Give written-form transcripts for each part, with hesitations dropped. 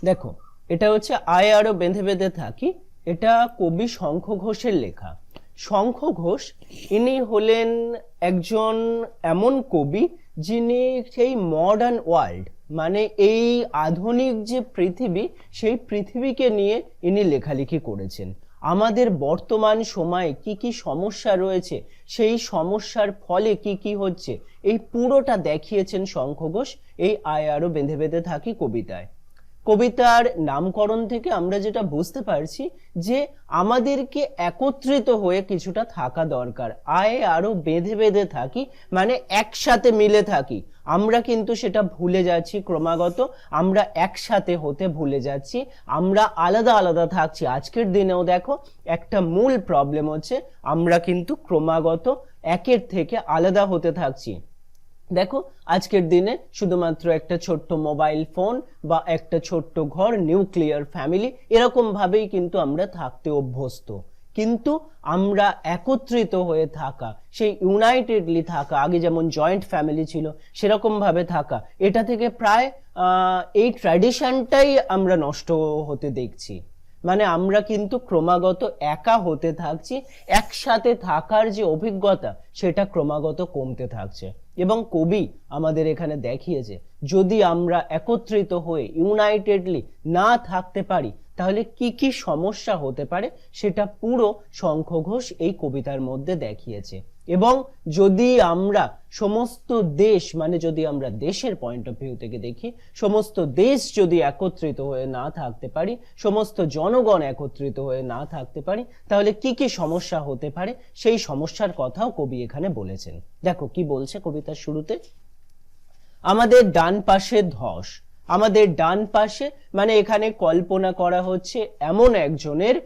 দেখো, এটা হচ্ছে আয় আরো বেঁধে বেঁধে থাকি। এটা কবি শঙ্খ ঘোষের লেখা। শঙ্খ ঘোষ ইনি হলেন একজন এমন কবি যিনি সেই মডার্ন ওয়ার্ল্ড, মানে এই আধুনিক যে পৃথিবী, সেই পৃথিবীকে নিয়ে ইনি লেখালেখি করেছেন। আমাদের বর্তমান সময়ে কি কি সমস্যা রয়েছে, সেই সমস্যার ফলে কি কি হচ্ছে, এই পুরোটা দেখিয়েছেন শঙ্খ ঘোষ এই আয় আরো বেঁধে বেঁধে থাকি কবিতায়। কবিতার নামকরণ থেকে আমরা যেটা বুঝতে পারছি যে আমাদেরকে একত্রিত হয়ে কিছুটা থাকা দরকার। আয় আরো বেঁধে বেঁধে থাকি মানে একসাথে মিলে থাকি। আমরা কিন্তু সেটা ভুলে যাচ্ছি ক্রমাগত, আমরা একসাথে হতে ভুলে যাচ্ছি, আমরা আলাদা আলাদা থাকছি। আজকের দিনেও দেখো একটা মূল প্রবলেম হচ্ছে আমরা কিন্তু ক্রমাগত একের থেকে আলাদা হতে থাকছি। দেখো আজকের দিনে শুধুমাত্র একটা ছোট্ট মোবাইল ফোন বা একটা ছোট্ট ঘর, নিউক্লিয়ার ফ্যামিলি, এরকম ভাবেই কিন্তু আমরা থাকতে অভ্যস্ত। কিন্তু আমরা একত্রিত হয়ে থাকা, সেই ইউনাইটেডলি থাকা, আগে যেমন জয়েন্ট ফ্যামিলি ছিল সেরকম ভাবে থাকা, এটা থেকে প্রায় এই ট্র্যাডিশনটাই আমরা নষ্ট হতে দেখছি। মানে আমরা কিন্তু ক্রমাগত একা হতে থাকছি, একসাথে থাকার যে অভিজ্ঞতা সেটা ক্রমাগত কমতে থাকছে। এবং কবি আমাদের এখানে দেখিয়েছে যদি আমরা একত্রিত হয়ে ইউনাইটেডলি না থাকতে পারি তাহলে কি কি সমস্যা হতে পারে সেটা পুরো শঙ্খ ঘোষ এই কবিতার মধ্যে দেখিয়েছে। এবং যদি আমরা সমস্ত দেশ, মানে যদি আমরা দেশের পয়েন্ট অফ ভিউ থেকে দেখি, সমস্ত দেশ যদি একত্রিত হয়ে না থাকতে পারি, সমস্ত জনগণ একত্রিত হয়ে না থাকতে পারি, তাহলে কি কি সমস্যা হতে পারে সেই সমস্যার কথাও কবি এখানে বলেছেন। দেখো কি বলছে কবিতার শুরুতে, আমাদের ডান পাশে ধস। আমাদের ডান পাশে মানে এখানে কল্পনা করা হচ্ছে এমন একজনের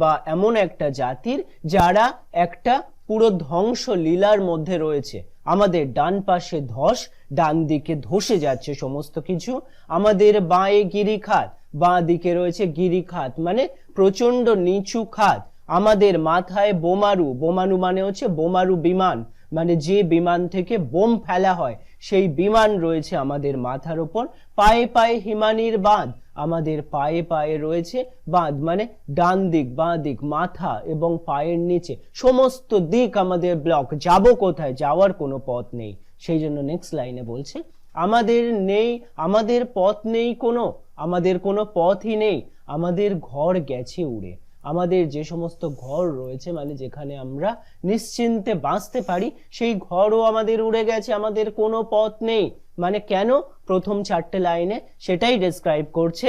বা এমন একটা জাতির যারা একটা পুরো ধ্বংস লীলার মধ্যে রয়েছে। আমাদের ডান পাশে ধস, ডান দিকে ধসে যাচ্ছে সমস্ত কিছু। আমাদের বাঁয়ে গিরিখাত, বাঁ দিকে রয়েছে গিরিখাত মানে প্রচন্ড নিচু খাত। আমাদের মাথায় বোমারু, বোমারু মানে হচ্ছে বোমারু বিমান, মানে যে বিমান থেকে বোম ফেলা হয় সেই বিমান রয়েছে আমাদের মাথার উপর। পায়ে পায়ে হিমানির বাঁধ, আমাদের পায়ে পায়ে রয়েছে বাঁধ, মানে ডান দিক বাঁ দিক মাথা এবং পায়ের নিচে সমস্ত দিক আমাদের ব্লক। যাব কোথায়, যাওয়ার কোনো পথ নেই। সেই জন্য নেক্সট লাইনে বলছে আমাদের নেই, আমাদের পথ নেই কোনো, আমাদের কোনো পথই নেই, আমাদের ঘর গেছে উড়ে। আমাদের যে সমস্ত ঘর রয়েছে, মানে যেখানে আমরা নিশ্চিন্তে বাঁচতে পারি, সেই ঘরও আমাদের উড়ে গেছে, আমাদের কোনো পথ নেই। মানে কেন, প্রথম চারটে লাইনে সেটাই ডেসক্রাইব করছে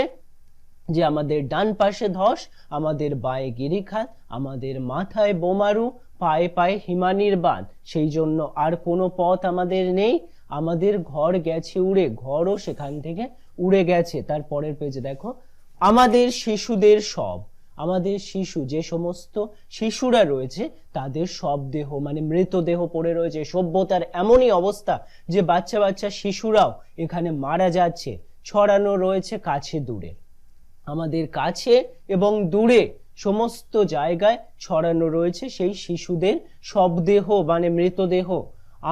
যে আমাদের ডান পাশে ধস, আমাদের বাঁয়ে গিরিখাত, আমাদের মাথায় বোমারু, পায়ে পায়ে হিমানির বাঁধ, সেই জন্য আর কোনো পথ আমাদের নেই, আমাদের ঘর গেছে উড়ে, ঘরও সেখান থেকে উড়ে গেছে। তারপরের পেজে দেখো আমাদের শিশুদের সব, আমাদের শিশু, যে সমস্ত শিশুরা রয়েছে তাদের সব দেহ মানে মৃতদেহ পড়ে রয়েছে। সভ্যতার এমনই অবস্থা যে বাচ্চা বাচ্চা শিশুরাও এখানে মারা যাচ্ছে, ছড়ানো রয়েছে কাছে দূরে। আমাদের কাছে এবং দূরে সমস্ত জায়গায় ছড়ানো রয়েছে সেই শিশুদের শবদেহ মানে মৃতদেহ।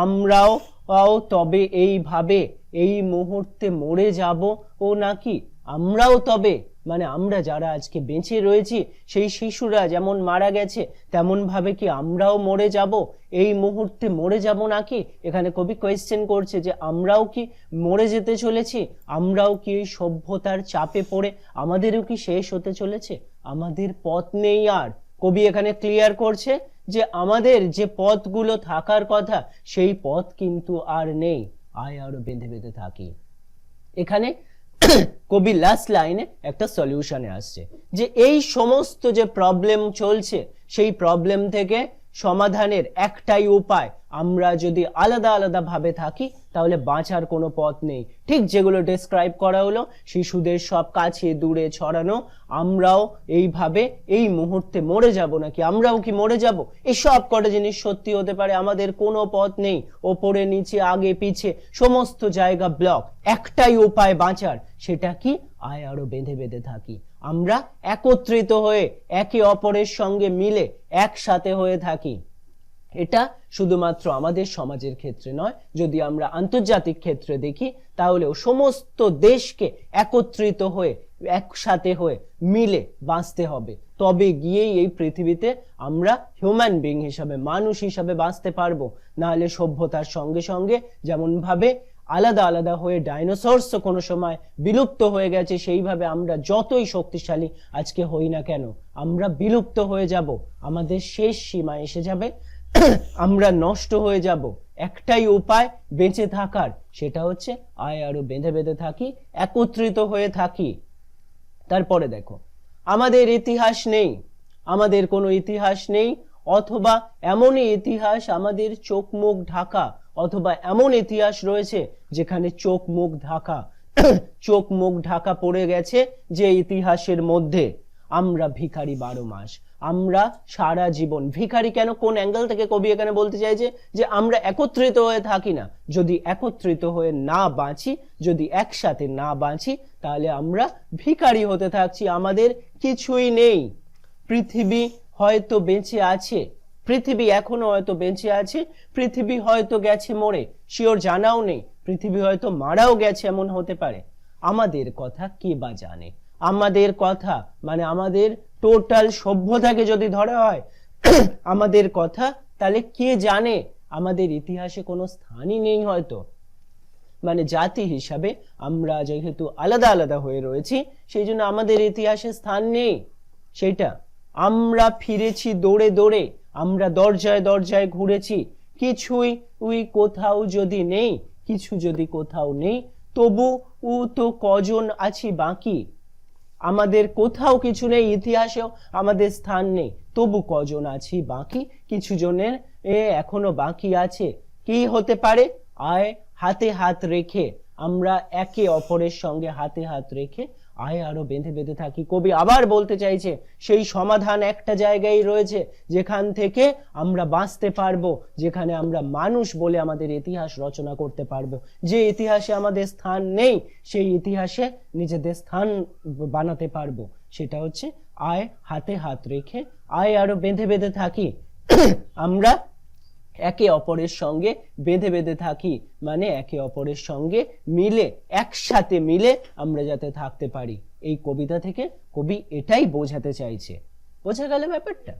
আমরাও তবে এইভাবে এই মুহূর্তে মরে যাব ও নাকি, আমরাও তবে মানে আমরা যারা আজকে বেঁচে রয়েছি, সেই শিশুরা যেমন মারা গেছে তেমন ভাবে কি আমরাও মরে যাব, এই মুহূর্তে মরে যাব নাকি। এখানে কবি কোয়েশ্চেন করছে যে আমরাও কি মরে যেতে চলেছি, আমরাও কি এই সভ্যতার চাপে পড়ে আমাদেরও কি শেষ হতে চলেছে, আমাদের পথ নেই আর। কবি এখানে ক্লিয়ার করছে যে আমাদের যে পথগুলো থাকার কথা সেই পথ কিন্তু আর নেই, আয় আরো বেঁধে বেঁধে থাকি। এখানে কবি লাস্ট লাইনে একটা সলিউশনে আসছে যে এই সমস্ত যে প্রবলেম চলছে সেই প্রবলেম থেকে সমাধানের একটাই উপায়, আমরা যদি আলাদা আলাদা ভাবে থাকি তাহলে বাঁচার কোনো পথ নেই। ঠিক যেগুলো ডেসক্রাইব করা হলো, শিশুদের সব কাছে দূরে ছড়ানো, আমরাও এইভাবে এই মুহূর্তে মরে যাব নাকি, আমরাও কি মরে যাব, এই সব কটা জিনিস সত্যি হতে পারে। আমাদের কোনো পথ নেই, ওপরে নিচে আগে পিছে সমস্ত জায়গা ব্লক। একটাই উপায় বাঁচার, সেটা কি, আয় আরো বেঁধে বেঁধে থাকি। আমরা একত্রিত হয়ে একে অপরের সঙ্গে মিলে একসাথে হয়ে থাকি। এটা শুধুমাত্র আমাদের সমাজের ক্ষেত্রে নয়, যদি আমরা আন্তর্জাতিক ক্ষেত্রে দেখি তাহলেও সমস্ত দেশকে একত্রিত হয়ে একসাথে হয়ে মিলে বাঁচতে হবে, তবে গিয়েই এই পৃথিবীতে আমরা হিউম্যান বিং হিসাবে, মানুষ হিসাবে বাঁচতে পারবো। নাহলে সভ্যতার সঙ্গে সঙ্গে যেমন ভাবে আলাদা আলাদা হয়ে ডাইনোসরস কোনো সময় বিলুপ্ত হয়ে গেছে, সেইভাবে আমরা যতই শক্তিশালী আজকে হই না কেন আমরা বিলুপ্ত হয়ে যাব, আমাদের শেষ সীমা এসে যাবে, আমরা নষ্ট হয়ে যাব। একটাই উপায় বেঁচে থাকার, সেটা হচ্ছে আয় আরো বেঁধে বেঁধে থাকি, একত্রিত হয়ে থাকি। তারপরে দেখো, আমাদের ইতিহাস নেই, আমাদের কোনো ইতিহাস নেই, অথবা এমনই ইতিহাস আমাদের চোখ মুখ ঢাকা, অথবা এমন ইতিহাস রয়েছে যেখানে চোখ মুখ ঢাকা চোখ মুখ ঢাকা পড়ে গেছে, যে ইতিহাসের মধ্যে আমরা ভিখারি 12 মাস, আমরা সারা জীবন ভিখারি। কেন, কোন অ্যাঙ্গেল থেকে কবি এখানে বলতে চাইছে যে আমরা একত্রিত হয়ে থাকি না। যদি একত্রিত হয়ে না বাঁচি, যদি একসাথে না বাঁচি, তাহলে আমরা ভিখারি হতে থাকছি, আমাদের কিছুই নেই। পৃথিবী হয়তো বেঁচে আছে, পৃথিবী এখনো হয়তো বেঁচে আছে, পৃথিবী হয়তো গেছে মরে, শিওর জানাও নেই, পৃথিবী হয়তো মারাও গেছে, এমন হতে পারে। আমাদের কথা কে বা জানে? আমাদের কথা মানে আমাদের টোটাল সভ্যতাকে যদি ধরা হয় আমাদের কথা, তাহলে কে জানে? আমাদের ইতিহাসে কোনো স্থানই নেই হয়তো। মানে জাতি হিসাবে আমরা যেহেতু আলাদা আলাদা হয়ে রয়েছি, সেই জন্য আমাদের ইতিহাসে স্থান নেই। সেটা আমরা ফিরেছি দৌড়ে দৌড়ে, আমরা দরজায় দরজায় ঘুরেছি, কিছুই কোথাও যদি নেই, কিছু যদি কোথাও নেই, তবু তো কজন আছি বাকি। আমাদের কোথাও কিছু নেই, ইতিহাসেও আমাদের স্থান নেই, তবু কজন আছি বাকি, কিছু জনের এখনো বাকি আছে। কি হতে পারে? আয় হাতে হাত রেখে, আমরা একে অপরের সঙ্গে হাতে হাত রেখে আয় আরো বেঁধে বেঁধে থাকি। কবি আবার বলতে চাইছে সেই সমাধান একটা জায়গায় রয়েছে, যেখান থেকে আমরা বাঁচতে পারবো, যেখানে আমরা মানুষ বলে আমাদের ইতিহাস রচনা করতে পারবো। যে ইতিহাসে আমাদের স্থান নেই, সেই ইতিহাসে নিজেদের স্থান বানাতে পারবো। সেটা হচ্ছে আয় হাতে হাত রেখে আয় আরো বেঁধে বেঁধে থাকি। আমরা একে অপরের সঙ্গে বেঁধে বেঁধে থাকি, মানে একে অপরের সঙ্গে মিলে, একসাথে মিলে আমরা যাতে থাকতে পারি। এই কবিতা থেকে কবি এটাই বোঝাতে চাইছে। বোঝা গেল ব্যাপারটা?